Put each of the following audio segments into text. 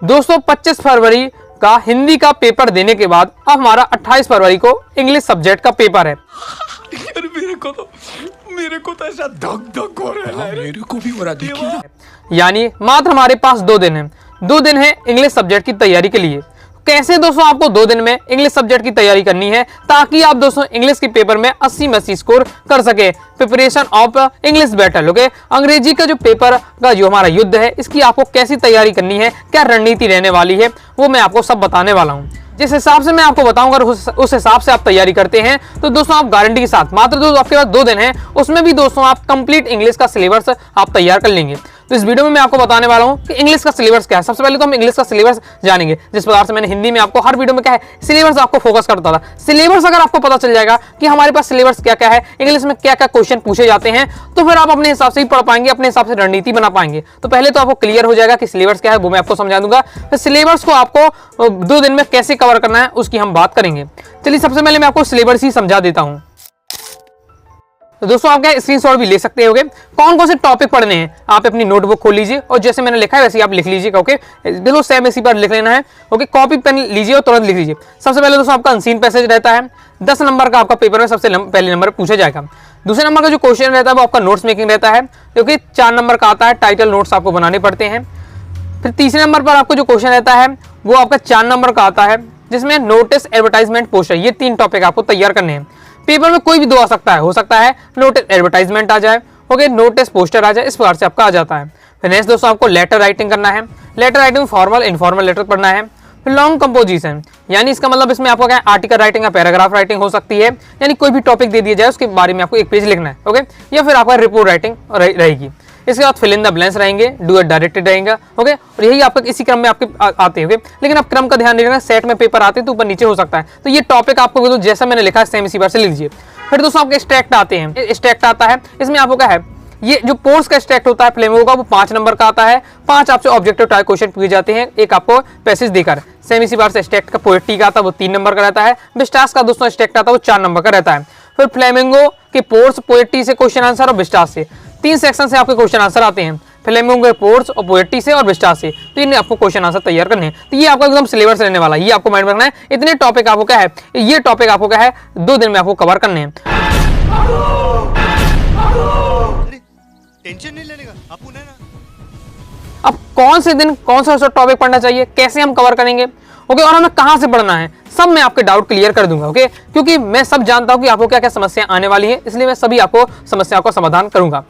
दोस्तों 25 फरवरी का हिंदी का पेपर देने के बाद अब हमारा 28 फरवरी को इंग्लिश सब्जेक्ट का पेपर है। यार मेरे को तो ऐसा धक धक हो रहा है। मेरे को भी हो रहा देखिए। यानी मात्र हमारे पास 2 दिन है। 2 दिन है इंग्लिश सब्जेक्ट की तैयारी के लिए। कैसे दोस्तों आपको 2 दिन में इंग्लिश सब्जेक्ट की तैयारी करनी है ताकि आप दोस्तों इंग्लिश के पेपर में 80 में 80 स्कोर कर सके। Preparation of English battle, okay, अंग्रेजी का जो पेपर का जो हमारा युद्ध है इसकी आपको कैसी तैयारी करनी है, क्या रणनीति रहने वाली है, वो मैं आपको सब बताने वाला हूँ। जिस हिसाब से मैं आपको बताऊंगा उस हिसाब से आप तैयारी करते हैं तो दोस्तों आप गारंटी के साथ, मात्र दोस्तों आपके पास 2 दिन है, उसमें भी दोस्तों आप कंप्लीट इंग्लिश का सिलेबस आप तैयार कर लेंगे। तो इस वीडियो में मैं आपको बताने वाला हूं कि इंग्लिश का सिलेबस क्या है। सबसे पहले तो हम इंग्लिश का सिलेबस जानेंगे। जिस प्रकार से मैंने हिंदी में आपको हर वीडियो में क्या है सिलेबस आपको फोकस करता था। सिलेबस अगर आपको पता चल जाएगा कि हमारे पास सिलेबस क्या क्या है, इंग्लिश में क्या क्या क्वेश्चन पूछे जाते हैं, तो फिर आप अपने हिसाब से ही पढ़ पाएंगे, अपने हिसाब से रणनीति बना पाएंगे। तो पहले तो आपको क्लियर हो जाएगा कि सिलेबस क्या है, वो मैं आपको समझा दूंगा। फिर सिलेबस को आपको 2 दिन में कैसे कवर करना है उसकी हम बात करेंगे। चलिए सबसे पहले मैं आपको सिलेबस ही समझा देता हूं। तो दोस्तों आप क्या स्क्रीनशॉट भी ले सकते होगे। कौन कौन से टॉपिक पढ़ने हैं आप अपनी नोटबुक खोल लीजिए और जैसे मैंने लिखा है वैसे ही आप लिख लीजिए। ओके, बिल्कुल सेम इसी पर लिख लेना है। ओके, कॉपी पेन लीजिए और तुरंत लिख लीजिए। सबसे पहले दोस्तों आपका अनसीन पैसेज रहता है, 10 नंबर का आपका पेपर में सबसे पहले नंबर पूछा जाएगा। दूसरे नंबर का जो क्वेश्चन रहता है वो आपका नोट्स मेकिंग रहता है, क्योंकि 4 नंबर का आता है, टाइटल नोट्स आपको बनाने पड़ते हैं। फिर तीसरे नंबर पर आपको जो क्वेश्चन रहता है वो आपका 4 नंबर का आता है, जिसमें नोटिस, एडवर्टाइजमेंट, पोस्टर, ये 3 टॉपिक आपको तैयार करने हैं। पेपर में कोई भी 2 आ सकता है, हो सकता है नोटिस एडवर्टाइजमेंट आ जाए, ओके, नोटिस पोस्टर आ जाए, इस प्रकार से आपका आ जाता है। फिर नेक्स्ट दोस्तों आपको लेटर राइटिंग करना है। Letter writing formal informal letter पढ़ना है। फिर लॉन्ग कंपोजिशन, यानी इसका मतलब इसमें आपको क्या आर्टिकल राइटिंग या पैराग्राफ राइटिंग हो सकती है, यानी कोई भी टॉपिक दे दिया जाए उसके बारे में आपको 1 पेज लिखना है। ओके, या फिर आपका रिपोर्ट राइटिंग रहेगी। इसके बाद फिल इन द ब्लैंक्स रहेंगे, डू इट डायरेक्टेड रहेगा। ओके, और यही आपका इसी क्रम में आपके आते हैं। लेकिन आप क्रम का ध्यान रखना, सेट में पेपर आते हैं तो ऊपर नीचे हो सकता है, तो ये टॉपिक आपको बिल्कुल जैसा मैंने लिखा है सेम इसी बार से लिख लीजिए। फिर दोस्तों आपके एक्सट्रैक्ट आते हैं। एक्सट्रैक्ट आता है, इसमें आपको क्या है, ये जो पोर्स का एक्सट्रैक्ट होता है फ्लेमिंगो का, वो 5 नंबर का आता है। 5 आपसे ऑब्जेक्टिव टाइप क्वेश्चन पूछे जाते हैं, एक आपको पैसेज देकर। सेम इसी बार से एक्सट्रैक्ट का पोएट्री का आता है, वो 3 नंबर का रहता है। विस्टास का दोस्तों एक्सट्रैक्ट आता है, वो 4 नंबर का रहता है। फिर फ्लेमिंगो के पोर्स, पोएट्री से क्वेश्चन आंसर और विस्टास से 3 सेक्शन से आपके क्वेश्चन आंसर आते हैं, फ्लेमिंगो के पोर्स और पोएट्री से और विस्टास से। तो इन्हें आपको क्वेश्चन आंसर तैयार करने हैं। तो ये आपका एकदम सिलेबस रहने वाला है, ये आपको माइंड में रखना है। इतने टॉपिक आपको क्या है, ये टॉपिक आपको क्या है 2 दिन में आपको कवर करने हैं। टेंशन नहीं लेने का आपको ना। अब कौन से दिन कौन सा टॉपिक पढ़ना चाहिए, कैसे हम कवर करेंगे, ओके, और हमें कहां से पढ़ना है, सब मैं आपके डाउट क्लियर कर दूंगा। ओके, क्योंकि मैं सब जानता हूं कि आपको क्या क्या समस्या आने वाली है, इसलिए मैं सभी आपको समस्याओं का समाधान करूंगा।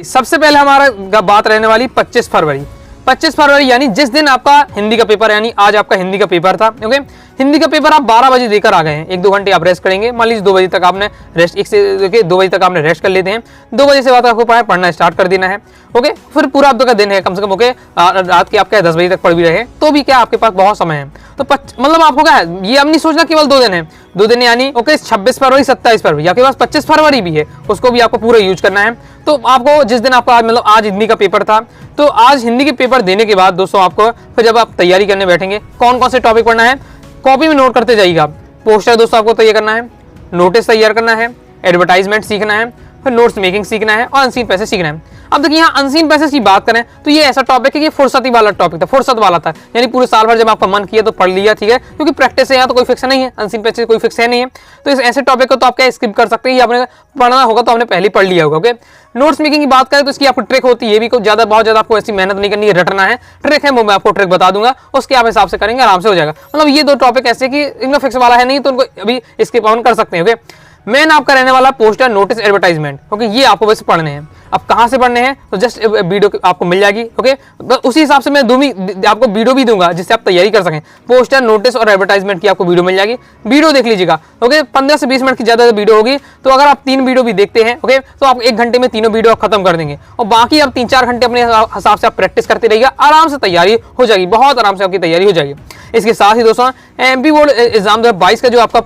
सबसे पहले हमारा बात रहने वाली 25 फरवरी। 25 फरवरी यानी जिस दिन आपका हिंदी का पेपर, यानी आज आपका हिंदी का पेपर था। ओके, हिंदी का पेपर आप 12 बजे देकर आ गए हैं। 1-2 घंटे आप रेस्ट करेंगे। मान लीजिए 2 बजे तक आपने रेस्ट, 1 से 2 बजे तक आपने रेस्ट कर लेते हैं। 2 बजे से बाद आपको पढ़ना स्टार्ट कर देना है। ओके, फिर पूरा आप का दिन है कम से कम। ओके, रात के आप क्या 10 बजे तक पढ़ भी रहे तो भी क्या आपके पास बहुत समय है। तो मतलब आपको क्या है, ये अब नहीं सोचना केवल 2 दिन है। 2 दिन यानी ओके 26 फरवरी, 27 फरवरी, आपके पास 25 फरवरी भी है, उसको भी आपको पूरा यूज करना है। तो आपको जिस दिन आपका मतलब आज हिंदी का पेपर था, तो आज हिंदी के पेपर देने के बाद दोस्तों आपको फिर जब आप तैयारी करने बैठेंगे, कौन कौन से टॉपिक पढ़ना है कॉपी में नोट करते जाइएगा। पोस्टर दोस्तों आपको तैयार करना है, नोटिस तैयार करना है, एडवर्टाइजमेंट सीखना है, फिर नोट्स मेकिंग सीखना है और अनसीन पैसेज सीखना है। अब देखिए यहाँ अनसीन पैसेज की बात करें तो ये ऐसा टॉपिक है कि फुर्सती वाला टॉपिक था, फुर्सत वाला था, यानी पूरे साल भर जब आपका मन किया तो पढ़ लिया, ठीक है, क्योंकि प्रैक्टिस है यहाँ तो कोई फिक्स नहीं है, अनसीन पैसेज कोई फिक्स है नहीं है। तो इस ऐसे टॉपिक को तो आप क्या स्किप कर सकते हैं, आपने पढ़ना होगा तो आपने पहले पढ़ लिया होगा। ओके, नोट्स मेकिंग की बात करें तो इसकी आपको ट्रिक होती है, ये भी बहुत ज्यादा आपको ऐसी मेहनत नहीं करनी है, रटना है। ट्रिक है वो मैं आपको ट्रिक बता दूंगा, उसके आप हिसाब से करेंगे आराम से हो जाएगा। मतलब ये 2 टॉपिक ऐसे कि इनका फिक्स वाला है नहीं, तो उनको अभी स्किप ऑन कर सकते हैं। ओके, मेन आपका रहने वाला पोस्टर, नोटिस, एडवर्टाइजमेंट। ओके, ये आपको बस पढ़ने हैं। अब कहाँ से पढ़ने हैं तो जस्ट वीडियो आपको मिल जाएगी। ओके, उसी हिसाब से मैं आपको वीडियो भी दूंगा जिससे आप तैयारी कर सकें। पोस्टर, नोटिस और एडवर्टाइजमेंट की आपको वीडियो मिल जाएगी, वीडियो देख लीजिएगा। ओके, 15 से 20 मिनट की ज्यादा वीडियो होगी, तो अगर आप 3 वीडियो भी देखते हैं ओके, तो आप 1 घंटे में तीनों वीडियो खत्म कर देंगे और बाकी आप 3-4 घंटे अपने हिसाब से आप प्रैक्टिस करते रहिएगा, आराम से तैयारी हो जाएगी, बहुत आराम से आपकी तैयारी हो जाएगी। इसके साथ ही दोस्तों एमपी बोर्ड एग्जाम 2022 का जो आपका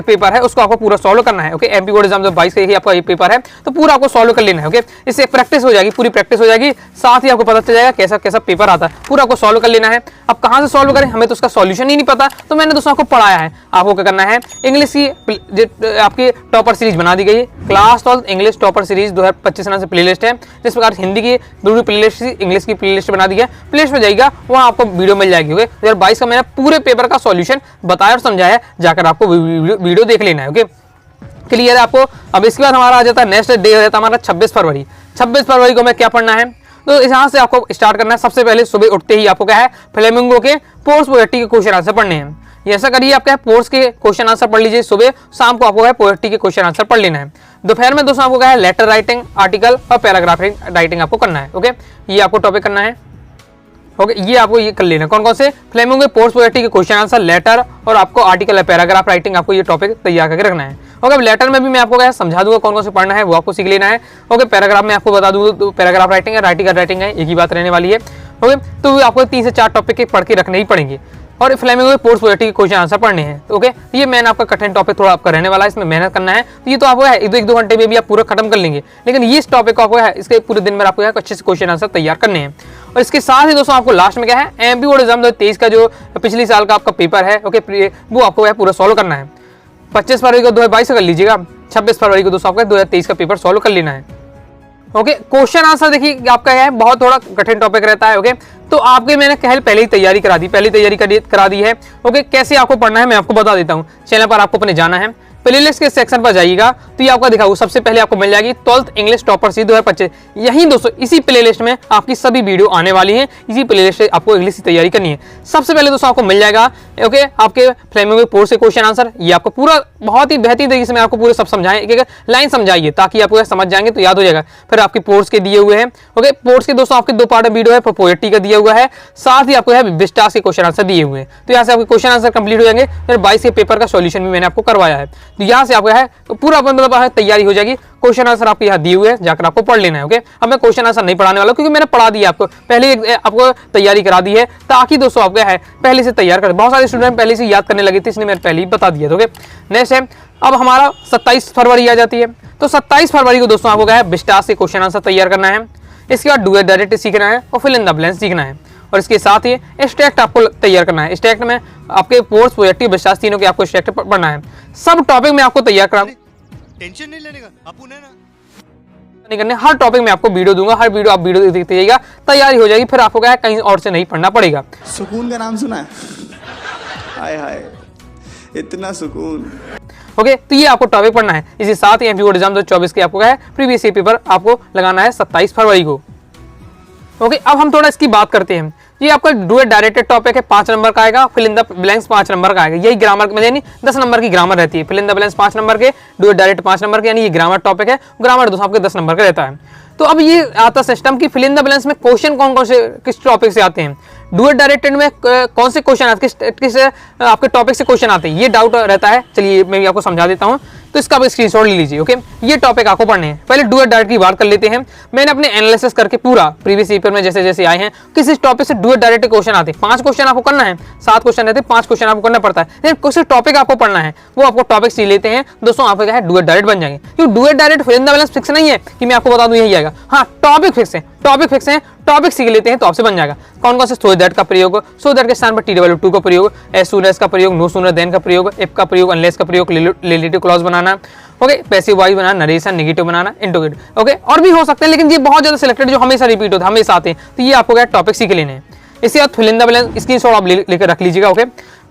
पेपर है उसको आपको पूरा सॉल्व करना है। ओके, एमपी बोर्ड एग्जाम 2022 का ही आपका ये पेपर है, तो पूरा आपको सॉल्व कर लेना है। ओके, इससे प्रैक्टिस हो जाएगी, पूरी प्रैक्टिस हो जाएगी, साथ ही आपको पता चल जाएगा कैसा कैसा पेपर आता है, पूरा आपको सॉल्व कर लेना है। अब कहाँ से सॉल्व करें, हमें तो उसका सॉल्यूशन ही नहीं पता, तो मैंने दोस्तों आपको पढ़ाया है। आपको क्या करना है, इंग्लिश की आपकी टॉपर सीरीज बना दी गई है, क्लास 12 इंग्लिश टॉपर सीरीज 2025 नाम से प्लेलिस्ट है। जिस प्रकार हिंदी की दूसरी प्लेलिस्ट, इंग्लिश की प्लेलिस्ट बना दी है, प्लेलिस्ट में जाइएगा, वहाँ आपको वीडियो मिल जाएगी। ओके, 2022 का मैंने पूरे पेपर का सॉल्यूशन बताया और समझाया, जाकर आपको वीडियो देख लेना है। ओके, क्लियर है आपको। अब इसके बाद हमारा आ जाता है नेक्स्ट डे, हो जाता है हमारा 26 फरवरी। 26 फरवरी को हमें क्या पढ़ना है, तो यहाँ से आपको स्टार्ट करना है। सबसे पहले सुबह उठते ही आपको क्या है, फ्लेमिंगो के पोर्स पोएट्री के क्वेश्चन आंसर पढ़ने हैं। ऐसा करिए, आप क्या है, पोर्स के क्वेश्चन आंसर पढ़ लीजिए सुबह, शाम को आपको है पोएट्री के क्वेश्चन आंसर पढ़ लेना है। दोपहर में दोस्तों आपको क्या है, लेटर राइटिंग, आर्टिकल और पैराग्राफ राइटिंग आपको करना है। ओके, ये आपको टॉपिक करना है। ओके, ये आपको ये कर लेना है। कौन कौन से, फ्लेमिंगो के पोर्स पोएट्री के क्वेश्चन आंसर, लेटर और आपको आर्टिकल है पैराग्राफ राइटिंग, आपको ये टॉपिक तैयार करके रखना है। ओके, अब लेटर में भी मैं आपको क्या समझा दूंगा कौन कौन से पढ़ना है, वो आपको सीख लेना है। ओके, पैराग्राफ में आपको बता दूंगा, तो पैराग्राफ राइटिंग है, आर्टिकल राइटिंग है, एक ही बात रहने वाली है। ओके, तो आपको 3 से 4 टॉपिक के पढ़ के रखने ही पड़ेंगे, और फ्लेमिंगो के पोर्स पोएट्री के क्वेश्चन आंसर पढ़ने हैं। ओके, ये मैंने आपका कठिन टॉपिक थोड़ा आपका रहने वाला है, इसमें मेहनत करना है। तो ये तो आपको है 1-2 घंटे में भी आप पूरा खत्म कर लेंगे, लेकिन ये इस टॉपिक को आपको है इसके पूरे दिन में आपको है अच्छे से क्वेश्चन आंसर तैयार करने हैं। और इसके साथ ही दोस्तों आपको लास्ट में क्या है, एमपी बोर्ड एग्जाम 2023 का जो पिछली साल का आपका पेपर है, ओके, वो आपको है पूरा सॉल्व करना है। 25 फरवरी को 2022 कर लीजिएगा, 26 फरवरी को दोस्तों आपका 2023 का पेपर सॉल्व कर लेना है। ओके, क्वेश्चन आंसर देखिए आपका है बहुत थोड़ा कठिन टॉपिक रहता है। ओके, तो आपके मैंने पहले ही तैयारी करा दी है। ओके, कैसे आपको पढ़ना है मैं आपको बता देता हूँ। चैनल पर आपको अपने जाना है, प्लेलिस्ट के सेक्शन पर जाइएगा, तो ये आपको दिखाऊँ। सबसे पहले आपको मिल जाएगी 12th इंग्लिश टॉपर सीरीज 2025। यही दोस्तों इसी प्लेलिस्ट में आपकी सभी वीडियो आने वाली हैं, इसी प्लेलिस्ट से आपको इंग्लिश की तैयारी करनी है। सबसे पहले दोस्तों आपको मिल जाएगा ओके आपके फ्लेमिंगो के पोर्स के क्वेश्चन आंसर, ये आपको पूरा बहुत ही बेहतरीन तरीके से मैं आपको पूरे सब समझाएं, एक लाइन समझाइए ताकि आपको समझ जाएंगे तो याद हो जाएगा। फिर आपके पोर्स के दिए हुए हैं। ओके, पोर्स के दोस्तों आपके 2 पार्ट वीडियो है, पोएट्री का दिया हुआ है, साथ ही आपको है विस्टास के क्वेश्चन आंसर दिए हुए हैं। तो यहाँ से आपके क्वेश्चन आंसर कंप्लीट हो जाएंगे। फिर 22 के पेपर का सॉल्यूशन भी मैंने आपको करवाया है, तो यहाँ से आपको है पूरा मतलब तैयारी हो जाएगी। क्वेश्चन आंसर आपके यहाँ दिए हुए हैं, जाकर आपको पढ़ लेना है। ओके, अब मैं क्वेश्चन आंसर नहीं पढ़ाने वाला क्योंकि मैंने पढ़ा दिया आपको पहले, आपको तैयारी करा दी है, ताकि दोस्तों आपको है पहले से तैयार कर। बहुत सारे स्टूडेंट पहले से याद करने लगे थे, इसलिए मैंने पहले ही बता दिया था। ओके, नेक्स्ट है अब हमारा 27 फरवरी आ जाती है। तो 27 फरवरी को दोस्तों आपको क्या है, विस्टास से क्वेश्चन आंसर तैयार करना है। इसके बाद डू डायरेक्ट सीखना है और फिल इन द ब्लैंक्स सीखना है, और इसके साथ ही एक्सट्रैक्ट आपको तैयार करना है। एक्सट्रैक्ट में आपके पोर्स पोएट्री विस्टास तीनों के आपको एक्सट्रैक्ट पढ़ना है। सब टॉपिक में आपको तैयार करा, टेंशन नहीं लेने का अपन है ना, नहीं करने, हर टॉपिक में आपको वीडियो दूंगा, हर वीडियो आप वीडियो देखते जाइएगा, तैयारी हो जाएगी। फिर आपको क्या है कहीं और से नहीं पढ़ना पड़ेगा। सुकून का नाम सुना है? हाय हाय, इतना सुकून। ओके, तो ये आपको टॉपिक पढ़ना है। इसी साथ ही एमपी बोर्ड एग्जाम 2024 के आपको क्या है प्रीवियस ईयर पेपर आपको लगाना है 27 फरवरी को। ओके, अब हम थोड़ा इसकी बात करते हैं। ये आपका डू इट डायरेक्टेड टॉपिक है, 5 नंबर का आएगा, fill in the blanks 5 number का आएगा। यही ग्रामर में यानी 10 नंबर की ग्रामर रहती है। Fill in the blanks 5 number के, डू इट डायरेक्ट 5 नंबर के, यानी ये ग्रामर टॉपिक है। ग्रामर दोस्तों आपके 10 नंबर का रहता है। तो अब ये आता सिस्टम की फिल इन द ब्लैंक्स में क्वेश्चन कौन कौन से किस टॉपिक से आते हैं, डू इट डायरेक्टेड में कौन से क्वेश्चन आते हैं, किस आपके टॉपिक से क्वेश्चन आते हैं, ये डाउट रहता है। चलिए मैं भी आपको समझा देता हूँ, तो इसका आप स्क्रीनशॉट ले लीजिए। ओके, ये टॉपिक आपको पढ़ने हैं। पहले डू इट डायरेक्ट की बात कर लेते हैं। मैंने अपने एनालिसिस करके पूरा प्रीवियस पेपर में जैसे जैसे आए हैं किसी टॉपिक से डू इट डायरेक्ट क्वेश्चन आते हैं। 5 क्वेश्चन आपको करना है, 7 क्वेश्चन रहते हैं, 5 क्वेश्चन आपको करना पड़ता है, लेकिन कुछ टॉपिक आपको पढ़ना है, वो आपको टॉपिक सीख लेते हैं दोस्तों, आपको क्या है डू इट डायरेक्ट बन जाएंगे। क्योंकि do it direct fill in the blanks fix नहीं है कि मैं आपको बता दूं यही आएगा। हाँ, टॉपिक फिक्स है, टॉपिक फिक्स है, टॉपिक सीख लेते हैं तो आपसे बन जाएगा। कौन कौन से सो दैट का प्रयोग, सो दैट के स्थान पर TW2 का प्रयोग, एज सून एज का प्रयोग, नो सूनर देन का प्रयोग, इफ का प्रयोग, अनलेस का प्रयोग, रिलेटिव क्लॉज बनाना, ओके, पैसिव वॉइस बनाना, नरेशन, नेगेटिव बनाना, इंटरोगेटिव। ओके, और भी हो सकते हैं, लेकिन ये बहुत ज्यादा सिलेक्टेड जो हमेशा रिपीट होते हैं, हमेशा आते हैं, तो ये आपको क्या टॉपिक सीख लेने हैं। इसके बाद fill in the blanks screenshot आप लेकर रख लीजिएगा। ओके,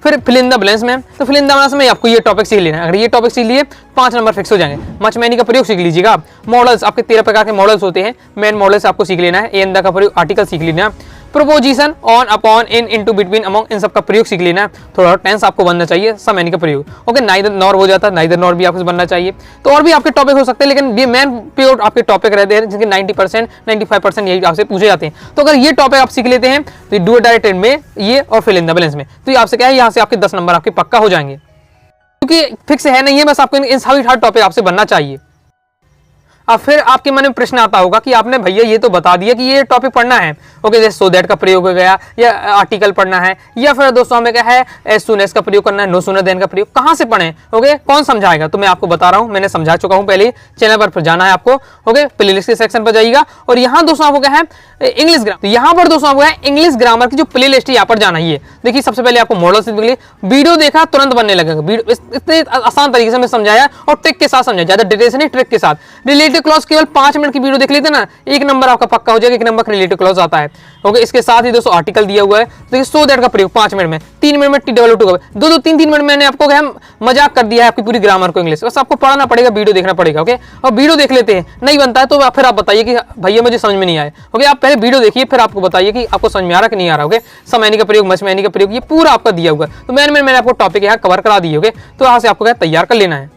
फिर फिल इन द ब्लैंक्स में, तो फिल इन द ब्लैंक्स में आपको ये टॉपिक सीख लेना है। अगर ये टॉपिक सीख लिए 5 नंबर फिक्स हो जाएंगे। मच मैनी का प्रयोग सीख लीजिएगा। मॉडल्स आपके 13 प्रकार के मॉडल्स होते हैं, मेन मॉडल्स आपको सीख लेना है। एन द का प्रयोग, आर्टिकल सीख लेना है। Proposition, on, upon, in, into, between, among, इन सब का प्रयोग सीख लेना है। थोड़ा टेंस आपको बनना चाहिए, सम एनी का प्रयोग। ओके, नाइदर नॉर हो जाता है, नाइदर नॉर भी आपको बनना चाहिए। तो और भी आपके टॉपिक हो सकते हैं, लेकिन ये मेन प्योर आपके टॉपिक रहते हैं जिनके 90% 95% यही आपसे पूछे जाते हैं। तो अगर ये टॉपिक आप सीख लेते हैं तो डू इट डायरेक्टेड में ये और फिल इन द ब्लैंक्स में, तो ये आपसे क्या है यहाँ से आपके 10 नंबर आपके पक्का हो जाएंगे, क्योंकि फिक्स है नहीं है, बस आपको इन सभी हर टॉपिक आपसे बनना चाहिए। अब फिर आपके मन में प्रश्न आता होगा कि आपने भैया ये तो बता दिया कि ये टॉपिक पढ़ना है, ओके, जैसे सो दैट का प्रयोग हो गया, या आर्टिकल पढ़ना है, या फिर दोस्तों हमें क्या है एज सून एज का प्रयोग करना है, नो सूनर देन का प्रयोग कहाँ से पढ़ें, ओके, कौन समझाएगा? तो मैं आपको बता रहा हूँ, मैंने समझा चुका हूँ पहले। चैनल पर जाना है आपको, ओके, प्लेलिस्ट के सेक्शन पर जाइएगा और यहाँ दोस्तों आपको क्या है इंग्लिश ग्रामर, तो यहाँ पर दोस्तों आपको है इंग्लिश ग्रामर की जो प्लेलिस्ट है यहाँ पर जाना ही है। देखिए सबसे पहले आपको मॉडल से वीडियो देखा तुरंत बनने लगेगा, इतने आसान तरीके से मैं समझाया और ट्रिक के साथ समझाया, ज्यादा डिटेल से नहीं, ट्रिक के साथ। रिलेटिव क्लॉज केवल 5 मिनट की वीडियो देख लेते ना, 1 नंबर आपका पक्का हो जाएगा, 1 नंबर रिलेटिव क्लॉज आता है, ओके। इसके साथ ही दोस्तों आर्टिकल दिया हुआ है, देखिए सो दैट का प्रयोग 5 मिनट में, 3 मिनट में TW2 का, 2-2 3-3 मिनट मैंने आपको क्या मजाक कर दिया है आपकी पूरी ग्रामर को इंग्लिश, बस आपको पढ़ना पड़ेगा, वीडियो देखना पड़ेगा, ओके। और वीडियो देख लेते हैं, नहीं बनता है तो फिर आप बताइए कि भैया मुझे समझ में नहीं आया, ओके। आप पहले वीडियो देखिए, फिर आपको बताइए कि आपको समझ में आ रहा कि नहीं आ रहा, ओके। समैनी का प्रयोग, मचमैनी का प्रयोग, ये पूरा आपका दिया हुआ है, तो मैंने आपको टॉपिक यहाँ कवर करा दिए, ओके। तो यहाँ से आपको क्या तैयार कर लेना है,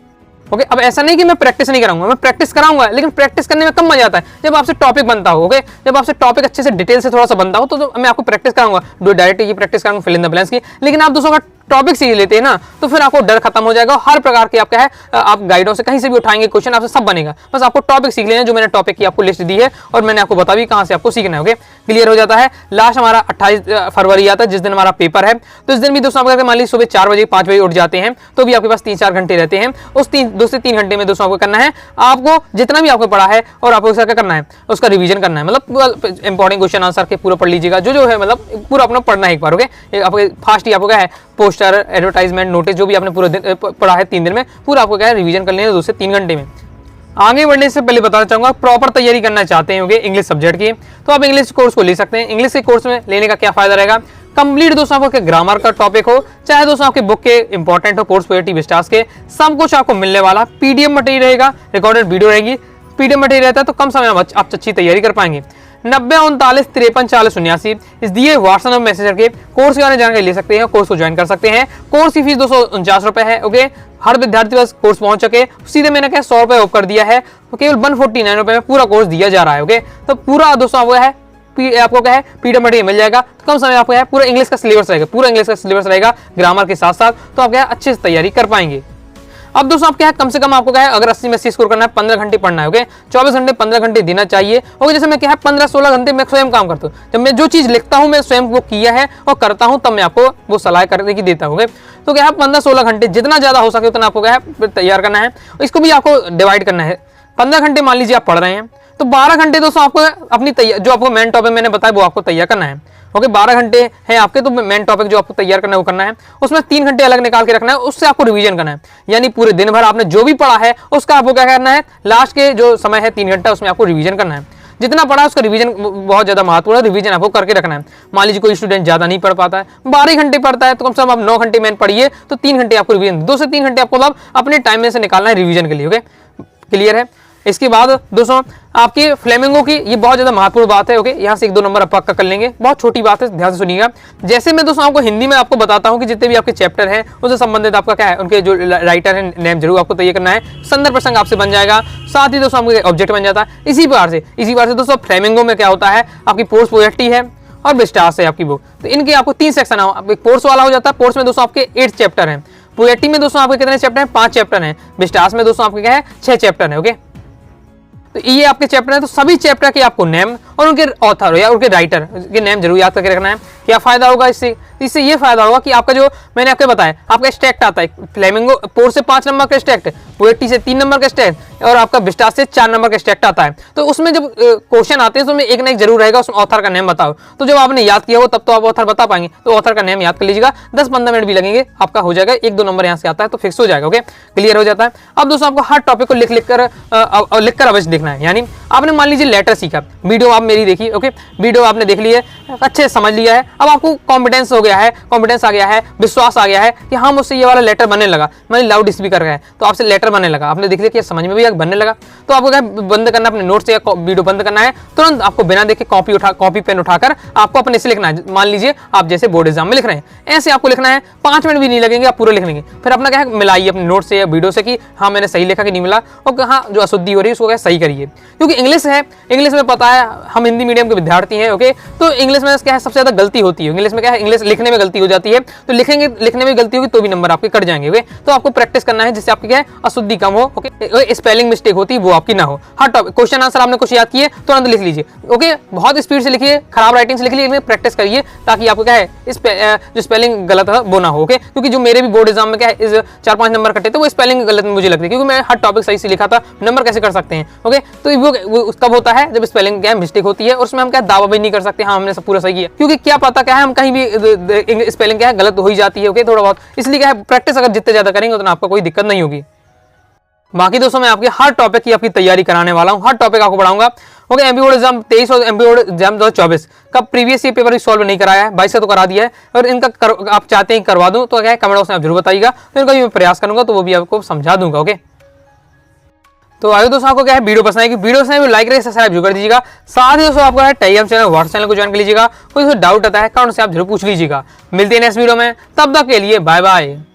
ओके। अब ऐसा नहीं कि मैं प्रैक्टिस नहीं कराऊंगा, मैं प्रैक्टिस कराऊंगा, लेकिन प्रैक्टिस करने में कम मजा आता है जब आपसे टॉपिक बनता हो, ओके। जब आपसे टॉपिक अच्छे से डिटेल से थोड़ा सा बनता हो तो मैं आपको प्रैक्टिस कराऊंगा, डायरेक्ट ये प्रैक्टिस कराऊंगा फिल इन द ब्लैंक्स की। लेकिन आप दोस्तों का टॉपिक सीख लेते हैं ना, तो फिर आपको डर खत्म हो जाएगा, हर प्रकार के आपका है आप गाइडों से कहीं से भी उठाएंगे क्वेश्चन, आपसे सब बनेगा। बस आपको टॉपिक सीख लेना, जो मैंने टॉपिक की आपको लिस्ट दी है और मैंने आपको बता दी कहाँ से आपको सीखना है, ओके। क्लियर हो जाता है। लास्ट हमारा 28 फरवरी आता है, जिस दिन हमारा पेपर है, तो इस दिन भी दोस्तों आपको मान लीजिए सुबह 4 बजे 5 बजे उठ जाते हैं, तो भी आपके पास 3-4 घंटे रहते हैं। उस 2 से 3 घंटे में दोस्तों आपको करना है, आपको जितना भी आपको पढ़ा है और आपको क्या करना है, उसका रिवीजन करना है, मतलब इंपॉर्टेंट क्वेश्चन आंसर के पूरा पढ़ लीजिएगा, जो है मतलब पूरा अपना पढ़ना है एक बार, ओके। आपको फास्ट ही आपको क्या है पोस्टर, एडवर्टाइजमेंट, नोटिस, जो भी आपने पूरा दिन पढ़ा है 3 दिन में, पूरा आपको क्या है रिवीजन कर लेना 2 से 3 घंटे में। आगे बढ़ने से पहले बताना चाहूंगा, प्रॉपर तैयारी करना चाहते हैं इंग्लिश सब्जेक्ट की, तो आप इंग्लिश कोर्स को ले सकते हैं। इंग्लिश के कोर्स में लेने का क्या फायदा रहेगा, कंप्लीट दोस्तों आपको ग्रामर का टॉपिक हो, चाहे दोस्तों आपके बुक के इंपॉर्टेंट हो, कोर्स पोएट्री विस्टास के, सब कुछ आपको मिलने वाला। पीडीएफ मटेरियल रहेगा, रिकॉर्डेड वीडियो रहेगी, पीडीएफ मटेरियल रहता है, तो कम समय में आप अच्छी तैयारी कर पाएंगे। 90 39 53 40 79 इस दिए व्हाट्सएप में मैसेज करके कोर्स के बारे में जानकारी ले सकते हैं, कोर्स को ज्वाइन कर सकते हैं। कोर्स की फीस 249 रुपए है, ओके। हर विद्यार्थी बस कोर्स पहुंच सके, सीधे मैंने क्या 100 रुपए ऑफ कर दिया है, तो केवल 149 रुपए में पूरा कोर्स दिया जा रहा है, ओके। तो पूरा दोस्तों आपको क्या है पीडीएफ मटेरियल मिल जाएगा, तो कम समय आपको है पूरा इंग्लिश का सिलेबस रहेगा, पूरा इंग्लिश का सिलेबस रहेगा ग्रामर के साथ साथ, तो आप क्या है अच्छे से तैयारी कर पाएंगे। अब दोस्तों आप क्या है कम से कम आपको क्या है अगर 80 में 80 स्कोर करना है 15 घंटे पढ़ना है, ओके। 24 घंटे 15 घंटे देना चाहिए, ओके। जैसे मैं क्या है 15-16 घंटे मैं स्वयं काम करता हूँ, जब मैं जो चीज लिखता हूँ मैं स्वयं वो किया है और करता हूँ, तब मैं आपको वो सलाह करने की देता हूँ, तो क्या है 15-16 घंटे जितना ज्यादा हो सके उतना आपको क्या है तैयार करना है। इसको भी आपको डिवाइड करना है। 15 घंटे मान लीजिए आप पढ़ रहे हैं, तो 12 घंटे दोस्तों आपको अपनी जो आपको मेन टॉपिक मैंने बताया वो आपको तैयार करना है, ओके। 12 घंटे हैं आपके, तो मेन टॉपिक जो आपको तैयार करना है वो करना है। उसमें 3 घंटे अलग निकाल के रखना है, उससे आपको रिवीजन करना है, यानी पूरे दिन भर आपने जो भी पढ़ा है उसका आपको क्या करना है, लास्ट के जो समय है 3 घंटा, उसमें आपको रिवीजन करना है। जितना पढ़ा है उसका रिवीजन बहुत ज्यादा महत्वपूर्ण है, रिवीजन आपको करके रखना है। मान लीजिए कोई स्टूडेंट ज्यादा नहीं पढ़ पाता है, 12 घंटे पढ़ता है, तो कम से कम आप 9 घंटे मेन पढ़िए, तो 3 घंटे आपको रिवीजन, 2 से 3 घंटे आपको मतलब अपने टाइम में से निकालना है रिवीजन के लिए, ओके। क्लियर है। इसके बाद दोस्तों आपकी फ्लेमिंगो की ये बहुत ज्यादा महत्वपूर्ण बात है, ओके। यहाँ से 1-2 नंबर आप पक्का कर लेंगे, बहुत छोटी बात है, ध्यान से सुनिएगा। जैसे मैं दोस्तों आपको हिंदी में आपको बताता हूँ कि जितने भी आपके चैप्टर हैं उससे संबंधित आपका क्या है उनके जो राइटर है नेम जरूर आपको तैयार करना है, संदर्भ प्रसंग आपसे बन जाएगा, साथ ही दोस्तों आपको ऑब्जेक्ट बन जाता है। इसी बार से दोस्तों फ्लेमिंगो में क्या होता है, आपकी पोस्ट पोएट्री है और विस्टास है आपकी बुक, तो इनके आपको 3 सेक्शन है। पोर्स वाला हो जाता है, पोर्स में दोस्तों आपके 8 चैप्टर हैं, पोएट्री में दोस्तों आपके कितने चैप्टर हैं, 5 चैप्टर हैं, विस्टास में दोस्तों आपके क्या है 6 चैप्टर है, ओके। तो ये आपके चैप्टर है, तो सभी चैप्टर के आपको नेम और उनके ऑथर या उनके राइटर के नेम जरूर याद करके रखना है। क्या फायदा होगा इससे ये फायदा होगा कि आपका जो मैंने आपको बताया आपका स्टैक्ट आता है, फ्लेमिंगो पोर्स से 5 नंबर का स्टैक्ट, पोएट्री से 3 नंबर का स्टैक्ट और आपका विस्टास से 4 नंबर का स्टैक्ट आता है। तो उसमें जब क्वेश्चन आते हैं तो उसमें एक ना एक जरूर रहेगा, उसमें ऑथर का नेम बताओ, तो जब आपने याद किया हो तब तो आप ऑथर बता पाएंगे, तो ऑथर का नेम याद कर लीजिएगा, 10-15 मिनट भी लगेंगे, आपका हो जाएगा। 1-2 नंबर यहाँ से आता है तो फिक्स हो जाएगा, ओके। क्लियर हो जाता है। अब दोस्तों आपको हर टॉपिक को लिख कर अवश्य देखना है, यानी आपने मान लीजिए लेटर सीखा, वीडियो आप मेरी देखी, ओके, वीडियो आपने देख ली है, अच्छे से समझ लिया है, अब आपको कॉन्फिडेंस हो गया है, कॉन्फिडेंस आ गया है, विश्वास आ गया है कि हाँ मुझसे ये वाला लेटर बनने लगा, मैंने लाउड स्पीकर है तो आपसे लेटर बनने लगा, आपने देख लिया कि समझ में भी बनने लगा, तो आपको क्या बंद करना, अपने नोट से या वीडियो बंद करना है, तुरंत आपको बिना देखे कॉपी पेन उठाकर आपको अपने से लिखना है। मान लीजिए आप जैसे बोर्ड एग्जाम में लिख रहे हैं, ऐसे आपको लिखना है, 5 मिनट भी नहीं लगेंगे, आप पूरा लिख लेंगे। फिर अपना क्या है मिलाइए अपने नोट से या वीडियो से कि हाँ मैंने सही लिखा कि नहीं मिला, और हाँ जो अशुद्धि हो रही है उसको क्या सही करिए, क्योंकि इंग्लिश है, इंग्लिश में पता है हम हिंदी मीडियम के विद्यार्थी हैं, ओके। तो इंग्लिश में क्या है सबसे ज़्यादा गलती होती है, इंग्लिश में क्या है, इंग्लिश लिखने में गलती हो जाती है, तो लिखने में गलती होगी तो भी नंबर आपके कट जाएंगे, ओके। तो आपको प्रैक्टिस करना है जिससे आपकी क्या है अशुद्धि कम हो, ओके। स्पेलिंग मिस्टेक होती है वो आपकी ना हो। हर टॉपिक क्वेश्चन आंसर आपने कुछ याद किए तुरंत लिख लीजिए, ओके। बहुत स्पीड से लिखिए, खराब राइटिंग से लिख लीजिए, प्रैक्टिस करिए ताकि आपको क्या है जो स्पेलिंग गलत है वो ना हो, ओके। क्योंकि जो मेरे भी बोर्ड एग्जाम में क्या है 4-5 नंबर कटे थे वो स्पेलिंग गलत मुझे लगती है, क्योंकि मैं हर टॉपिक सही से लिखा था, नंबर कैसे कर सकते हैं, ओके। तो वो कब होता है जब स्पेलिंग क्या है मिस्टेक होती है, और उसमें हम क्या दावा भी नहीं कर सकते हाँ हमने सब पूरा सही किया, क्योंकि क्या पता क्या है हम कहीं भी स्पेलिंग क्या है गलत हो ही जाती है, ओके, थोड़ा बहुत। इसलिए क्या है प्रैक्टिस अगर जितने ज्यादा करेंगे उतना आपको कोई दिक्कत नहीं होगी। बाकी दोस्तों मैं आपकी हर टॉपिक की आपकी तैयारी कराने वाला हूं, हर टॉपिक आपको पढ़ाऊंगा, ओके। एमपी बोर्ड एग्जाम 23 और एमपी बोर्ड एग्जाम 2024 का प्रीवियस ईयर पेपर भी सॉल्व नहीं कराया है, 22 का तो करा दिया है, और इनका आप चाहते हैं करवा दूं तो क्या है कमेंट बॉक्स में आप जरूर बताइएगा, तो इनका भी मैं प्रयास करूंगा तो वो भी आपको समझा दूंगा, ओके। तो आगे दोस्तों आपको क्या है वीडियो पसंद आएगी, वीडियो पसंद है लाइक करें, सब्सक्राइब जरूर कर दीजिएगा। साथ ही दोस्तों आपको है टेलीग्राम चैनल व्हाट्सएप चैनल को ज्वाइन कर लीजिएगा, कोई डाउट आता है कमेंट से आप जरूर पूछ लीजिएगा। मिलते हैं नेक्स्ट वीडियो में, तब तक के लिए बाय बाय।